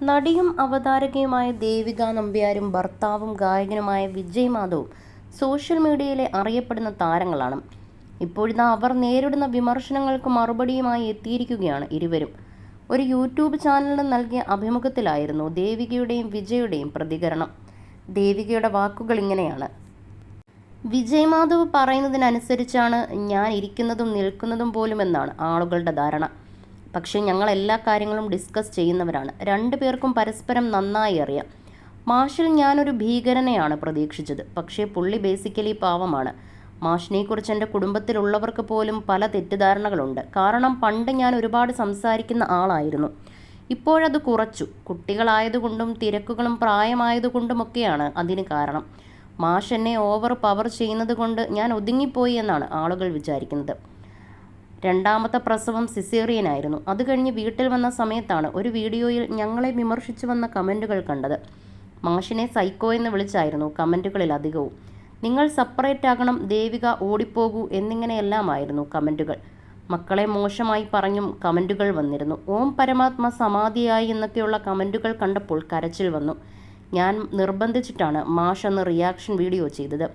നടിയും അവതാരകയുമായ ദേവിക നമ്പ്യാരും ഭർത്താവും ഗായകനുമായ വിജയ് മാധവും സോഷ്യൽ മീഡിയയിലെ അറിയപ്പെടുന്ന താരങ്ങളാണ്. ഇപ്പോഴിതാ അവർ നേരിടുന്ന വിമർശനങ്ങൾക്ക് മറുപടിയുമായി എത്തിയിരിക്കുകയാണ് ഇരുവരും. ഒരു യൂട്യൂബ് ചാനലിന് നൽകിയ അഭിമുഖത്തിലായിരുന്നു ദേവികയുടെയും വിജയുടെയും പ്രതികരണം. ദേവികയുടെ വാക്കുകൾ ഇങ്ങനെയാണ്: വിജയ് മാധവ് പറയുന്നതിനനുസരിച്ചാണ് ഞാൻ ഇരിക്കുന്നതും നിൽക്കുന്നതും പോലുമെന്നാണ് ആളുകളുടെ ധാരണ. പക്ഷേ ഞങ്ങൾ എല്ലാ കാര്യങ്ങളും ഡിസ്കസ് ചെയ്യുന്നവരാണ്. രണ്ടുപേർക്കും പരസ്പരം നന്നായി അറിയാം. മാഷിൽ ഞാനൊരു ഭീകരനെയാണ് പ്രതീക്ഷിച്ചത്. പക്ഷേ പുള്ളി ബേസിക്കലി പാവമാണ്. മാഷിനെക്കുറിച്ച് എൻ്റെ കുടുംബത്തിലുള്ളവർക്ക് പോലും പല തെറ്റിദ്ധാരണകളുണ്ട്. കാരണം പണ്ട് ഞാൻ ഒരുപാട് സംസാരിക്കുന്ന ആളായിരുന്നു. ഇപ്പോഴത് കുറച്ചു. കുട്ടികളായതുകൊണ്ടും തിരക്കുകളും പ്രായമായതുകൊണ്ടുമൊക്കെയാണ് അതിന് കാരണം. മാഷ് എന്നെ ഓവർ പവർ ചെയ്യുന്നത് കൊണ്ട് ഞാൻ ഒതുങ്ങിപ്പോയി എന്നാണ് ആളുകൾ വിചാരിക്കുന്നത്. രണ്ടാമത്തെ പ്രസവം സിസേറിയനായിരുന്നു. അത് കഴിഞ്ഞ് വീട്ടിൽ വന്ന സമയത്താണ് ഒരു വീഡിയോയിൽ ഞങ്ങളെ വിമർശിച്ചു വന്ന കമൻറ്റുകൾ കണ്ടത്. മാഷിനെ സൈക്കോ എന്ന് വിളിച്ചായിരുന്നു കമൻറ്റുകളിൽ അധികവും. നിങ്ങൾ സെപ്പറേറ്റ് ആകണം, ദേവിക ഓടിപ്പോകൂ എന്നിങ്ങനെയെല്ലാമായിരുന്നു കമൻറ്റുകൾ. മക്കളെ മോശമായി പറഞ്ഞും കമൻറ്റുകൾ വന്നിരുന്നു. ഓം പരമാത്മ സമാധിയായി എന്നൊക്കെയുള്ള കമൻറ്റുകൾ കണ്ടപ്പോൾ കരച്ചിൽ വന്നു. ഞാൻ നിർബന്ധിച്ചിട്ടാണ് മാഷ് എന്ന റിയാക്ഷൻ വീഡിയോ ചെയ്തത്.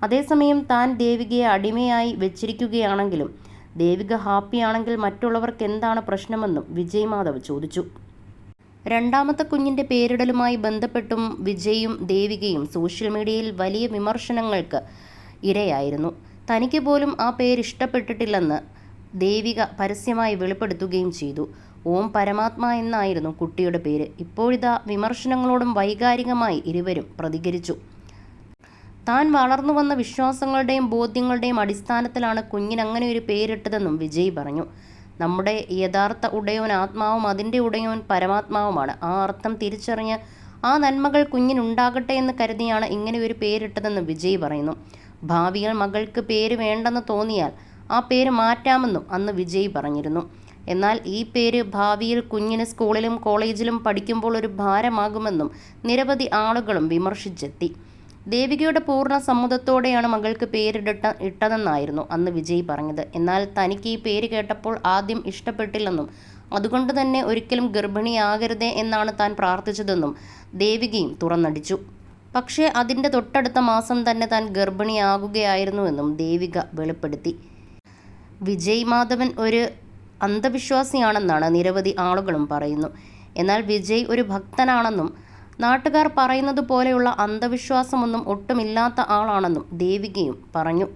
അതേസമയം താൻ ദേവികയെ അടിമയായി വെച്ചിരിക്കുകയാണെങ്കിലും ദേവിക ഹാപ്പിയാണെങ്കിൽ മറ്റുള്ളവർക്ക് എന്താണ് പ്രശ്നമെന്നും വിജയ് മാധവ് ചോദിച്ചു. രണ്ടാമത്തെ കുഞ്ഞിൻ്റെ പേരിടലുമായി ബന്ധപ്പെട്ടും വിജയും ദേവികയും സോഷ്യൽ മീഡിയയിൽ വലിയ വിമർശനങ്ങൾക്ക് ഇരയായിരുന്നു. തനിക്ക് പോലും ആ പേര് ഇഷ്ടപ്പെട്ടിട്ടില്ലെന്ന് ദേവിക പരസ്യമായി വെളിപ്പെടുത്തുകയും ചെയ്തു. ഓം പരമാത്മ എന്നായിരുന്നു കുട്ടിയുടെ പേര്. ഇപ്പോഴിതാ വിമർശനങ്ങളോടും വൈകാരികമായി ഇരുവരും പ്രതികരിച്ചു. താൻ വളർന്നു വന്ന വിശ്വാസങ്ങളുടെയും ബോധ്യങ്ങളുടെയും അടിസ്ഥാനത്തിലാണ് കുഞ്ഞിന് അങ്ങനെ ഒരു പേരിട്ടതെന്നും വിജയ് പറഞ്ഞു. നമ്മുടെ യഥാർത്ഥ ഉടയോൻ ആത്മാവും അതിൻ്റെ ഉടയോൻ പരമാത്മാവുമാണ്. ആ അർത്ഥം തിരിച്ചറിഞ്ഞ് ആ നന്മകൾ കുഞ്ഞിനുണ്ടാകട്ടെ എന്ന് കരുതിയാണ് ഇങ്ങനെ ഒരു പേരിട്ടതെന്ന് വിജയ് പറയുന്നു. ഭാവിയിൽ മകൾക്ക് പേര് വേണ്ടെന്ന് തോന്നിയാൽ ആ പേര് മാറ്റാമെന്നും അന്ന് വിജയ് പറഞ്ഞിരുന്നു. എന്നാൽ ഈ പേര് ഭാവിയിൽ കുഞ്ഞിന് സ്കൂളിലും കോളേജിലും പഠിക്കുമ്പോൾ ഒരു ഭാരമാകുമെന്നും നിരവധി ആളുകളും വിമർശിച്ചെത്തി. ദേവികയുടെ പൂർണ്ണ സമ്മതത്തോടെയാണ് മകൾക്ക് ഇട്ടതെന്നായിരുന്നു അന്ന് വിജയ് പറഞ്ഞത്. എന്നാൽ തനിക്ക് ഈ പേര് കേട്ടപ്പോൾ ആദ്യം ഇഷ്ടപ്പെട്ടില്ലെന്നും അതുകൊണ്ട് തന്നെ ഒരിക്കലും ഗർഭിണിയാകരുതേ എന്നാണ് താൻ പ്രാർത്ഥിച്ചതെന്നും ദേവികയും തുറന്നടിച്ചു. പക്ഷേ അതിൻ്റെ തൊട്ടടുത്ത മാസം തന്നെ താൻ ഗർഭിണിയാകുകയായിരുന്നുവെന്നും ദേവിക വെളിപ്പെടുത്തി. വിജയ് മാധവൻ ഒരു അന്ധവിശ്വാസിയാണെന്നാണ് നിരവധി ആളുകളും പറയുന്നു. എന്നാൽ വിജയ് ഒരു ഭക്തനാണെന്നും നാട്ടുകാർ പറയുന്നത് പോലെയുള്ള അന്ധവിശ്വാസമൊന്നും ഒട്ടുമില്ലാത്ത ആളാണെന്നും ദേവികയും പറഞ്ഞു.